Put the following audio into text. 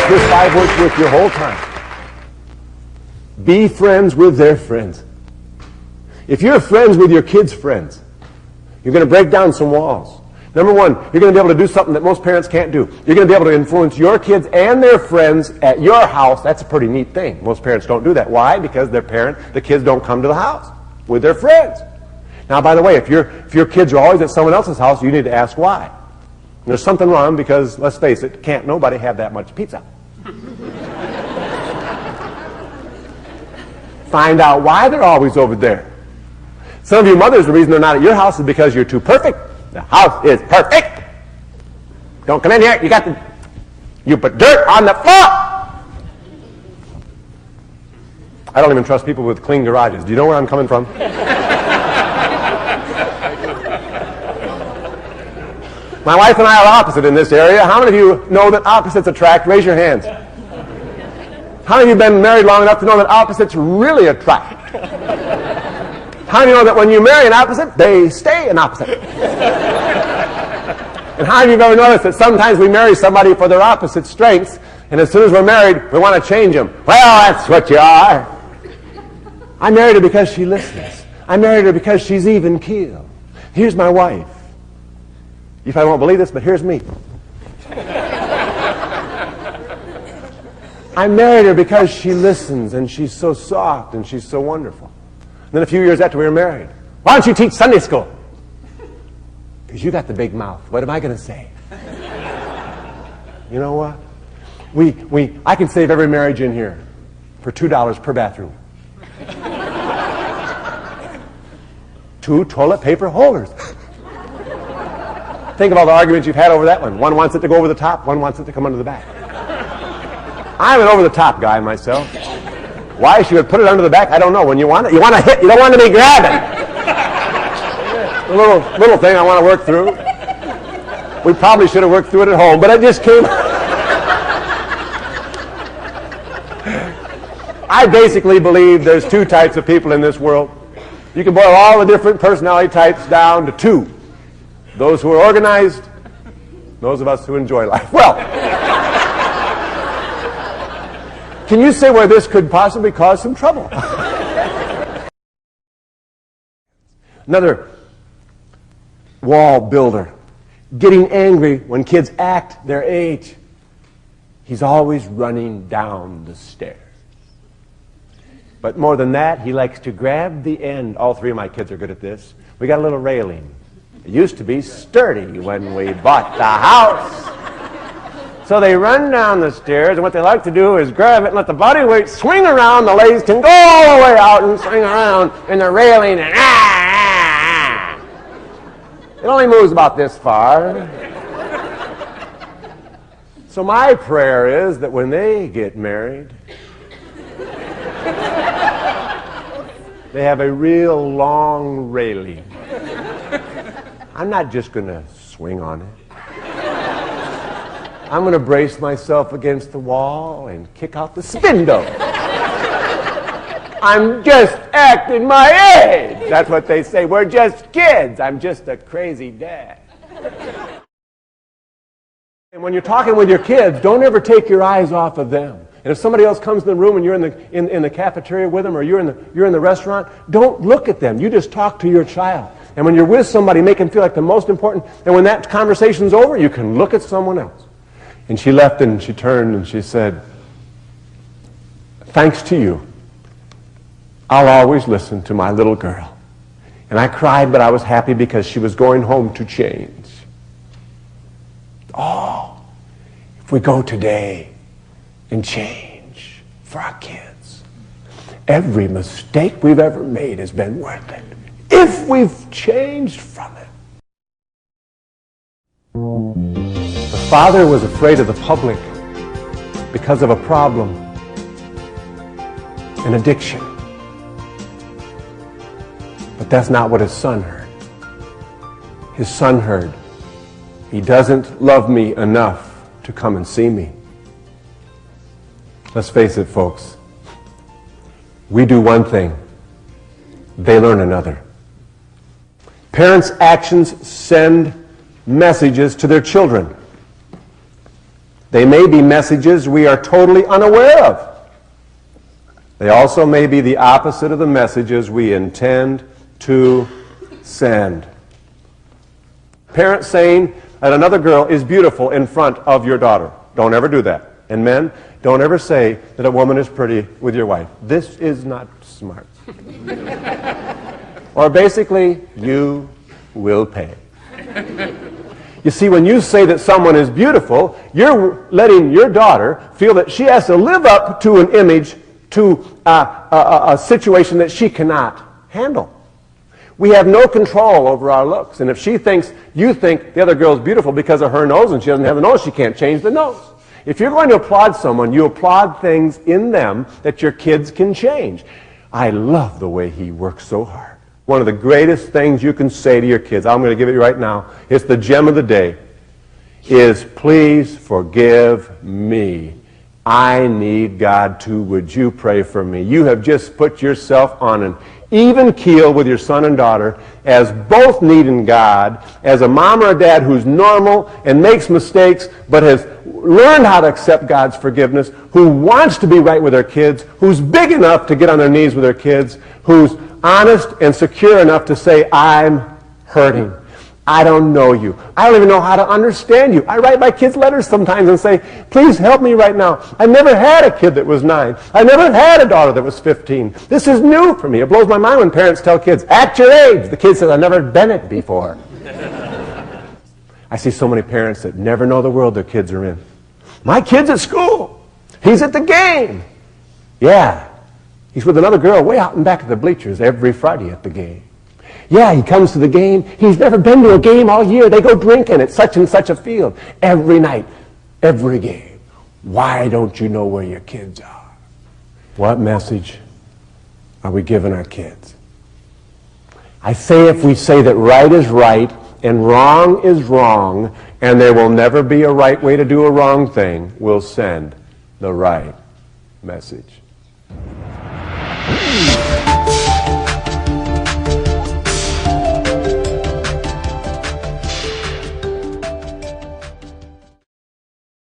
Here's 5 words worth your whole time. Be friends with their friends. If you're friends with your kids' friends, you're going to break down some walls. Number one, you're going to be able to do something that most parents can't do. You're going to be able to influence your kids and their friends at your house. That's a pretty neat thing. Most parents don't do that. Why? Because the kids don't come to the house with their friends. Now, by the way, if your kids are always at someone else's house, you need to ask why. There's something wrong because, let's face it, can't nobody have that much pizza. Find out why they're always over there. Some of you mothers, the reason they're not at your house is because you're too perfect. The house is perfect. Don't come in here. You put dirt on the floor. I don't even trust people with clean garages. Do you know where I'm coming from? My wife and I are opposite in this area. How many of you know that opposites attract? Raise your hands. How many of you have been married long enough to know that opposites really attract? How many of you know that when you marry an opposite, they stay an opposite? And how many of you have ever noticed that sometimes we marry somebody for their opposite strengths, and as soon as we're married, we want to change them? Well, that's what you are. I married her because she listens. I married her because she's even keeled. Here's my wife. You probably won't believe this, but here's me. I married her because she listens, and she's so soft, and she's so wonderful. And then a few years after we were married, why don't you teach Sunday school? Because you got the big mouth. What am I going to say? You know what? I can save every marriage in here for $2 per bathroom. 2 toilet paper holders. Think of all the arguments you've had over that one. One wants it to go over the top, one wants it to come under the back. I'm an over-the-top guy myself. Why she would put it under the back, I don't know. When you want it, you want to hit. You don't want to be grabbing. A little thing I want to work through. We probably should have worked through it at home, but it just came. I basically believe there's 2 types of people in this world. You can boil all the different personality types down to 2. Those who are organized, those of us who enjoy life. Well, can you say where this could possibly cause some trouble? Another wall builder, getting angry when kids act their age. He's always running down the stairs. But more than that, he likes to grab the end. All 3 of my kids are good at this. We got a little railing. It used to be sturdy when we bought the house. So they run down the stairs, and what they like to do is grab it and let the body weight swing around. The legs can go all the way out and swing around in the railing, and it only moves about this far. So my prayer is that when they get married, they have a real long railing. I'm not just going to swing on it. I'm going to brace myself against the wall and kick out the spindle. I'm just acting my age. That's what they say. We're just kids. I'm just a crazy dad. And when you're talking with your kids, don't ever take your eyes off of them. And if somebody else comes in the room and you're in the cafeteria with them, or you're in the restaurant, don't look at them. You just talk to your child. And when you're with somebody, make them feel like the most important. And when that conversation's over, you can look at someone else. And she left and she turned and she said, "Thanks to you, I'll always listen to my little girl." And I cried, but I was happy because she was going home to change. Oh, if we go today and change for our kids, every mistake we've ever made has been worth it. If we've changed from it. The father was afraid of the public because of a problem, an addiction. But that's not what his son heard. His son heard, "He doesn't love me enough to come and see me." Let's face it, folks. We do one thing, they learn another. Parents' actions send messages to their children. They may be messages we are totally unaware of. They also may be the opposite of the messages we intend to send. Parents saying that another girl is beautiful in front of your daughter. Don't ever do that. And men, don't ever say that a woman is pretty with your wife. This is not smart. Or basically, you will pay. You see, when you say that someone is beautiful, you're letting your daughter feel that she has to live up to an image, to a situation that she cannot handle. We have no control over our looks. And if she thinks, you think the other girl's beautiful because of her nose and she doesn't have the nose, she can't change the nose. If you're going to applaud someone, you applaud things in them that your kids can change. I love the way he works so hard. One of the greatest things you can say to your kids, I'm going to give it you right now, it's the gem of the day, is please forgive me. I need God too. Would you pray for me? You have just put yourself on an even keel with your son and daughter as both needing God, as a mom or a dad who's normal and makes mistakes but has learned how to accept God's forgiveness, who wants to be right with their kids, who's big enough to get on their knees with their kids, who's honest and secure enough to say, I'm hurting. I don't know you. I don't even know how to understand you. I write my kids letters sometimes and say, please help me right now. I never had a kid that was 9. I never had a daughter that was 15. This is new for me. It blows my mind when parents tell kids, act your age. The kid says, I've never been it before. I see so many parents that never know the world their kids are in. My kid's at school. He's at the game. Yeah. He's with another girl way out in back of the bleachers every Friday at the game. Yeah, he comes to the game. He's never been to a game all year. They go drinking at such and such a field every night, every game. Why don't you know where your kids are? What message are we giving our kids? I say if we say that right is right and wrong is wrong, and there will never be a right way to do a wrong thing, we'll send the right message.